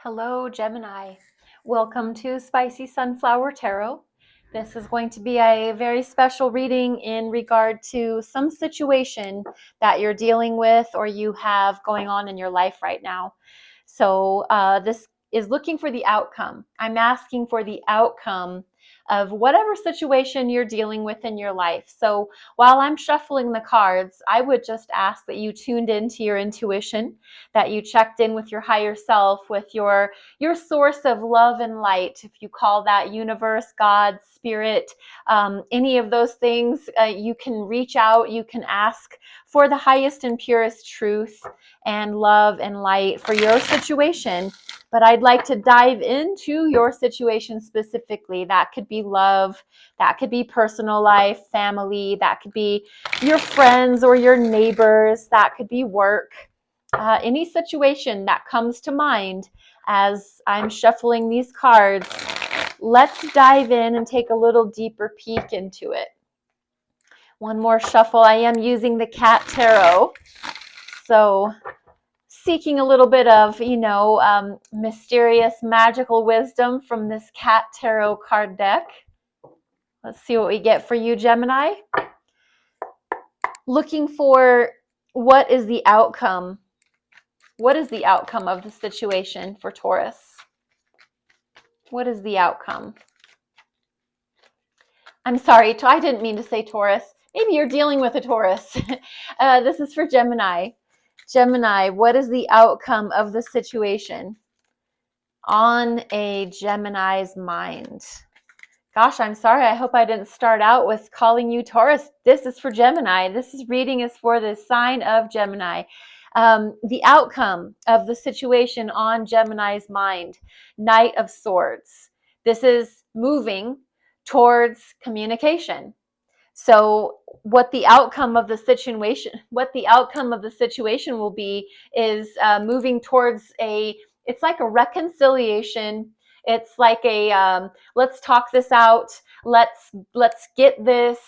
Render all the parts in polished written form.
Hello, Gemini. Welcome to Spicy Sunflower Tarot. This is going to be a very special reading in regard to some situation that you're dealing with or you have going on in your life right now. So this is looking for the outcome. I'm asking for the outcome of whatever situation you're dealing with in your life. So while I'm shuffling the cards, I would just ask that you tuned into your intuition, that you checked in with your higher self, with your source of love and light. If you call that universe, God, spirit, any of those things, you can reach out, you can ask for the highest and purest truth and love and light for your situation. But I'd like to dive into your situation specifically. That could be love, that could be personal life, family, that could be your friends or your neighbors, that could be work. Any situation that comes to mind as I'm shuffling these cards, let's dive in and take a little deeper peek into it. One more shuffle. I am using the Cat Tarot, so seeking a little bit of, mysterious, magical wisdom from this Cat Tarot card deck. Let's see what we get for you, Gemini. Looking for what is the outcome. What is the outcome of the situation for Taurus? What is the outcome? I'm sorry, I didn't mean to say Taurus. Maybe you're dealing with a Taurus. This is for Gemini. Gemini, what is the outcome of the situation on a Gemini's mind? Gosh, I'm sorry. I hope I didn't start out with calling you Taurus. This is for Gemini. Reading is for the sign of Gemini. The outcome of the situation on Gemini's mind, Knight of Swords. This is moving towards communication. So what the outcome of the situation will be is moving towards it's like a reconciliation. It's like a let's talk this out. Let's get this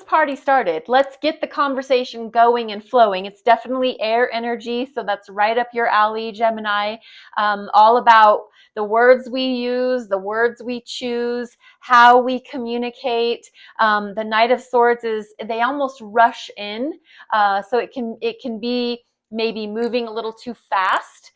party started. Let's get the conversation going and flowing. It's definitely air energy, so that's right up your alley, Gemini. All about the words we use, the words we choose, how we communicate. The Knight of Swords they almost rush in, so it can be maybe moving a little too fast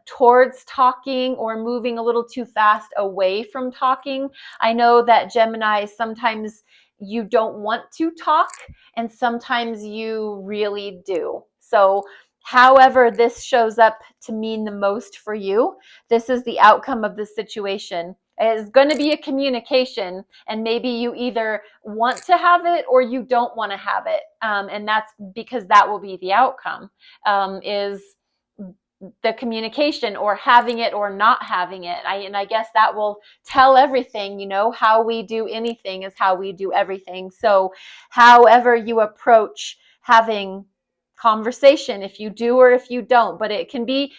towards talking or moving a little too fast away from talking. I know that Gemini, sometimes you don't want to talk and sometimes you really do. So however this shows up to mean the most for you, this is the outcome of the situation. It's going to be a communication, and maybe you either want to have it or you don't want to have it, and that's because that will be the outcome, is the communication, or having it or not having it. And I guess that will tell everything. How we do anything is how we do everything. So however you approach having conversation, if you do or if you don't, but they can be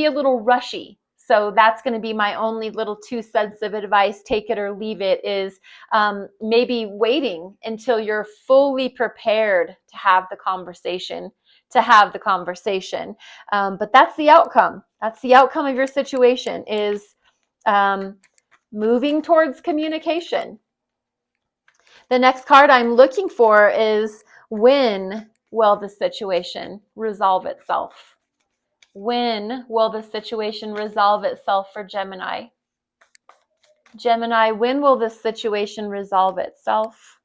a little rushy. So that's going to be my only little 2 cents of advice, take it or leave it, is maybe waiting until you're fully prepared to have the conversation. But that's the outcome. That's the outcome of your situation, is moving towards communication. The next card I'm looking for is, when will the situation resolve itself? When will the situation resolve itself for Gemini? Gemini, when will this situation resolve itself?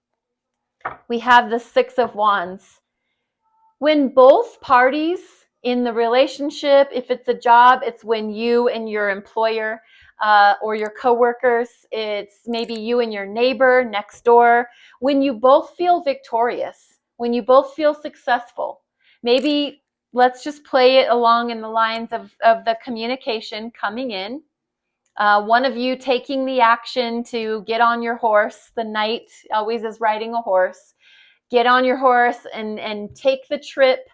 We have the 6 of Wands. When both parties in the relationship, if it's a job, it's when you and your employer or your coworkers, it's maybe you and your neighbor next door, when you both feel victorious, when you both feel successful. Maybe let's just play it along in the lines of the communication coming in. One of you taking the action to get on your horse. The knight always is riding a horse. Get on your horse and take the trip,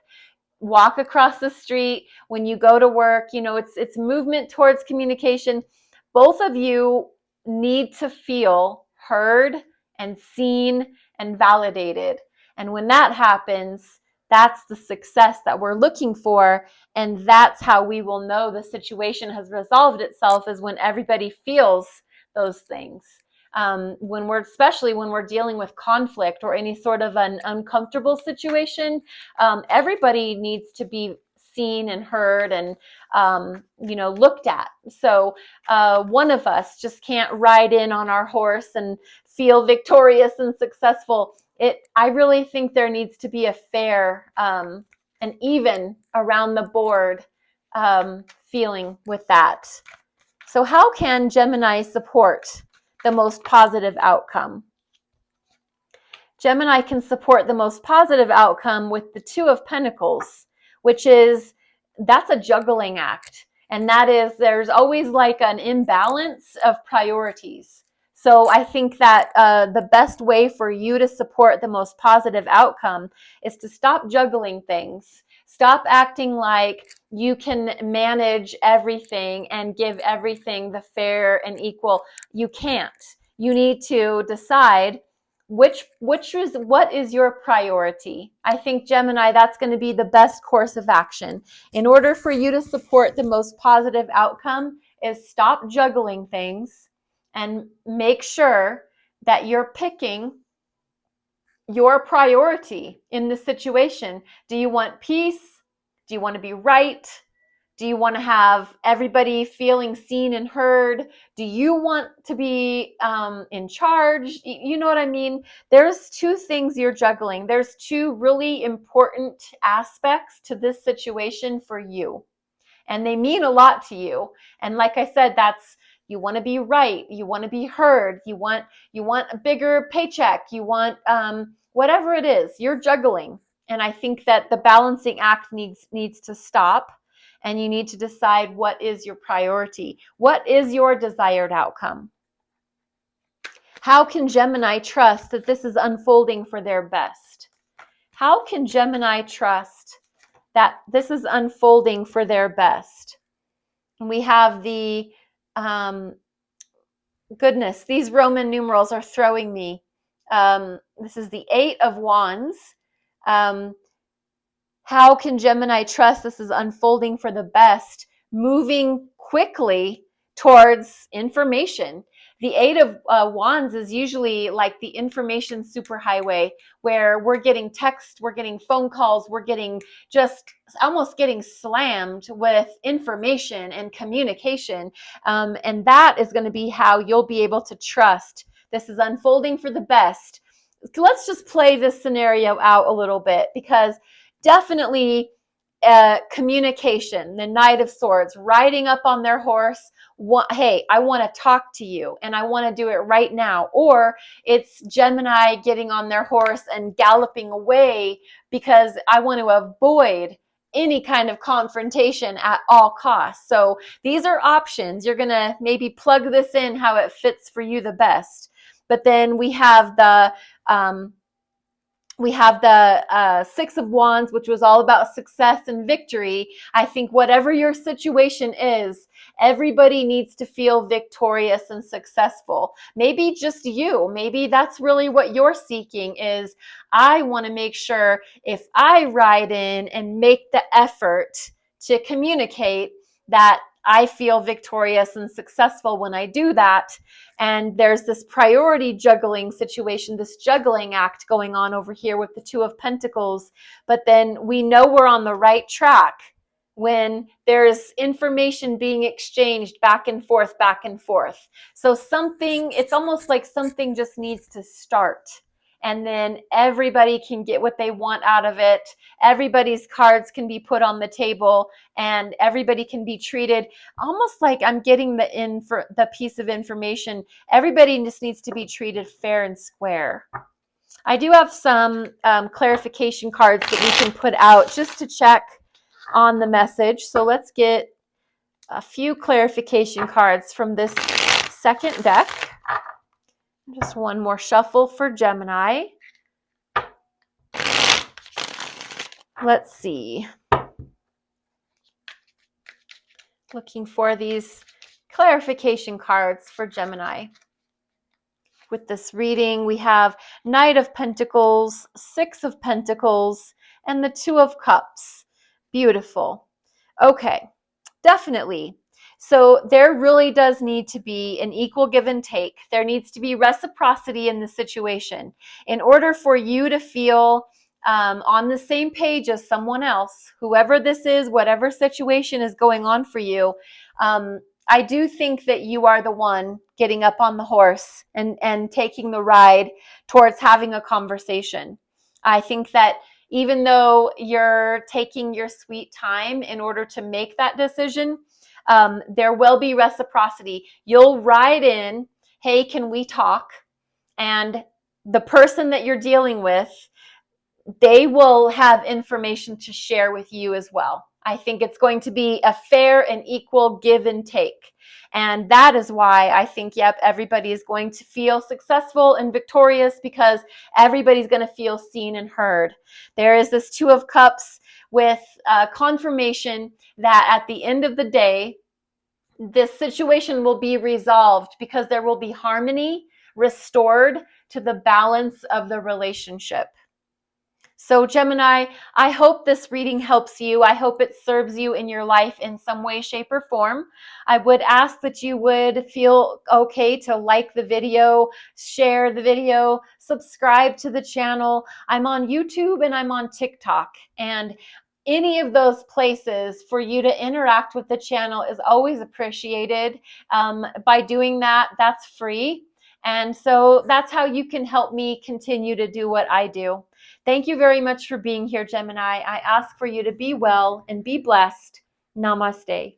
walk across the street. When you go to work, it's movement towards communication. Both of you need to feel heard and seen and validated. And when that happens, That's the success that we're looking for. And that's how we will know the situation has resolved itself, is when everybody feels those things. Especially when we're dealing with conflict or any sort of an uncomfortable situation, everybody needs to be seen and heard and, looked at. So one of us just can't ride in on our horse and feel victorious and successful. I really think there needs to be a fair and even around the board feeling with that. So how can Gemini support the most positive outcome? Gemini can support the most positive outcome with the Two of Pentacles, that's a juggling act. And that is, there's always like an imbalance of priorities. So I think that the best way for you to support the most positive outcome is to stop juggling things. Stop acting like you can manage everything and give everything the fair and equal. You can't. You need to decide what is your priority. I think, Gemini, that's going to be the best course of action. In order for you to support the most positive outcome, is stop juggling things and make sure that you're picking your priority in the situation. Do you want peace? Do you want to be right? Do you want to have everybody feeling seen and heard? Do you want to be in charge? You know what I mean? There's two things you're juggling. There's two really important aspects to this situation for you. And they mean a lot to you. And like I said, you want to be right. You want to be heard. You want a bigger paycheck. You want whatever it is, you're juggling. And I think that the balancing act needs to stop. And you need to decide what is your priority. What is your desired outcome? How can Gemini trust that this is unfolding for their best? How can Gemini trust that this is unfolding for their best? And we have the, goodness, these Roman numerals are throwing me. This is the 8 of Wands. How can Gemini trust this is unfolding for the best? Moving quickly towards information. The 8 of Wands is usually like the information superhighway, where we're getting text, we're getting phone calls, we're getting just almost getting slammed with information and communication. And that is going to be how you'll be able to trust this is unfolding for the best. Let's just play this scenario out a little bit, because definitely communication, the Knight of Swords, riding up on their horse. Hey, I want to talk to you and I want to do it right now. Or it's Gemini getting on their horse and galloping away because I want to avoid any kind of confrontation at all costs. So these are options. You're going to maybe plug this in how it fits for you the best. But then we have the 6 of Wands, which was all about success and victory. I think whatever your situation is, everybody needs to feel victorious and successful. Maybe just you. Maybe that's really what you're seeking is, I want to make sure if I ride in and make the effort to communicate, that I feel victorious and successful when I do that. And there's this priority juggling situation, this juggling act going on over here with the 2 of Pentacles. But then we know we're on the right track when there's information being exchanged back and forth, back and forth. So it's almost like something just needs to start. And then everybody can get what they want out of it. Everybody's cards can be put on the table and everybody can be treated almost like I'm getting the piece of information. Everybody just needs to be treated fair and square. I do have some clarification cards that we can put out just to check on the message. So let's get a few clarification cards from this second deck. Just one more shuffle for Gemini. Let's see. Looking for these clarification cards for Gemini. With this reading, we have Knight of Pentacles, 6 of Pentacles, and the Two of Cups. Beautiful. Okay, definitely. So there really does need to be an equal give and take. There needs to be reciprocity in the situation. In order for you to feel on the same page as someone else, whoever this is, whatever situation is going on for you, I do think that you are the one getting up on the horse and taking the ride towards having a conversation. I think that even though you're taking your sweet time in order to make that decision, there will be reciprocity. You'll write in, hey, can we talk? And the person that you're dealing with, they will have information to share with you as well. I think it's going to be a fair and equal give and take. And that is why I think, yep, everybody is going to feel successful and victorious, because everybody's going to feel seen and heard. There is this Two of Cups with confirmation that at the end of the day, this situation will be resolved because there will be harmony restored to the balance of the relationship. So Gemini, I hope this reading helps you. I hope it serves you in your life in some way, shape, or form. I would ask that you would feel okay to like the video, share the video, subscribe to the channel. I'm on YouTube and I'm on TikTok. And any of those places for you to interact with the channel is always appreciated. By doing that, that's free. And so that's how you can help me continue to do what I do. Thank you very much for being here, Gemini. I ask for you to be well and be blessed. Namaste.